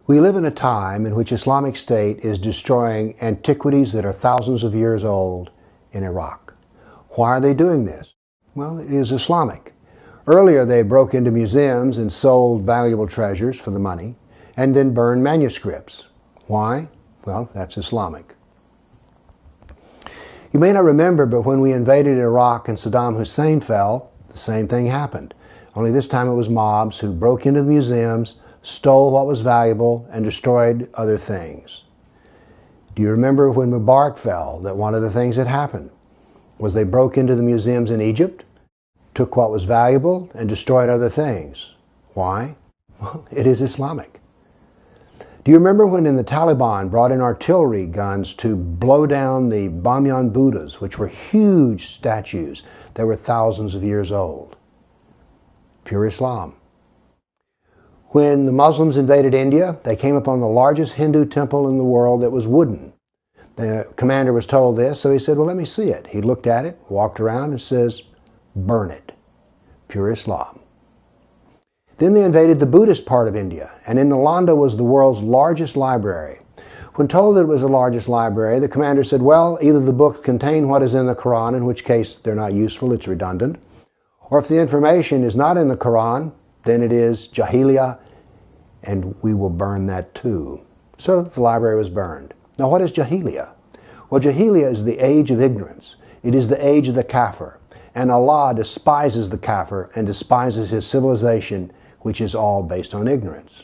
We live in a time in which Islamic State is destroying antiquities that are thousands of years old in Iraq. Why are they doing this? Well, it is Islamic. Earlier, they broke into museums and sold valuable treasures for the money, and then burned manuscripts. Why? Well, that's Islamic. You may not remember, but when we invaded Iraq and Saddam Hussein fell, the same thing happened. Only this time it was mobs who broke into the museums, stole what was valuable, and destroyed other things. Do you remember when Mubarak fell, that one of the things that happened was they broke into the museums in Egypt, took what was valuable, and destroyed other things? Why? Well, it is Islamic. Do you remember when the Taliban brought in artillery guns to blow down the Bamyan Buddhas, which were huge statues that were thousands of years old? Pure Islam. When the Muslims invaded India, they came upon the largest Hindu temple in the world that was wooden. The commander was told this, so he said, well, let me see it. He looked at it, walked around, and says, burn it. Pure Islam. Then they invaded the Buddhist part of India, and in Nalanda was the world's largest library. When told that it was the largest library, the commander said, well, either the books contain what is in the Quran, in which case they're not useful, it's redundant, or if the information is not in the Quran, then it is Jahiliyyah, and we will burn that too. So the library was burned. Now what is Jahiliyyah? Well, Jahiliyyah is the age of ignorance. It is the age of the kafir. And Allah despises the kafir and despises his civilization, which is all based on ignorance.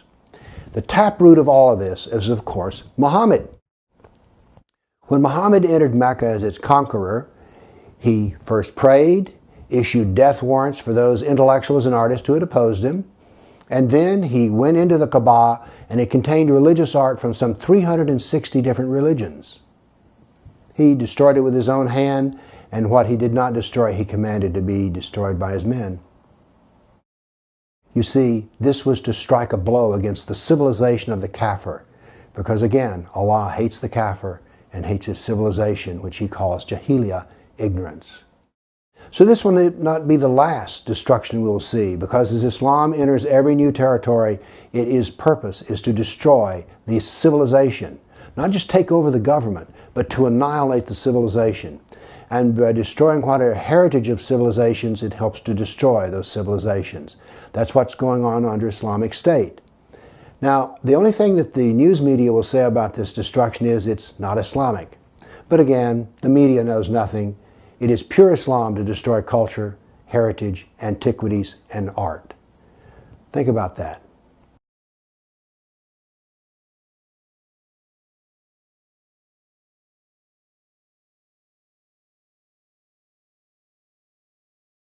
The taproot of all of this is, of course, Muhammad. When Muhammad entered Mecca as its conqueror, he first prayed, issued death warrants for those intellectuals and artists who had opposed him, and then he went into the Kaaba, and it contained religious art from some 360 different religions. He destroyed it with his own hand, and what he did not destroy, he commanded to be destroyed by his men. You see, this was to strike a blow against the civilization of the kafir, because again, Allah hates the kafir and hates his civilization, which he calls Jahiliyyah, ignorance. So this will not be the last destruction we will see, because as Islam enters every new territory, its purpose is to destroy the civilization. Not just take over the government, but to annihilate the civilization. And by destroying what are heritage of civilizations, it helps to destroy those civilizations. That's what's going on under Islamic State. Now, the only thing that the news media will say about this destruction is it's not Islamic. But again, the media knows nothing. It is pure Islam to destroy culture, heritage, antiquities, and art. Think about that.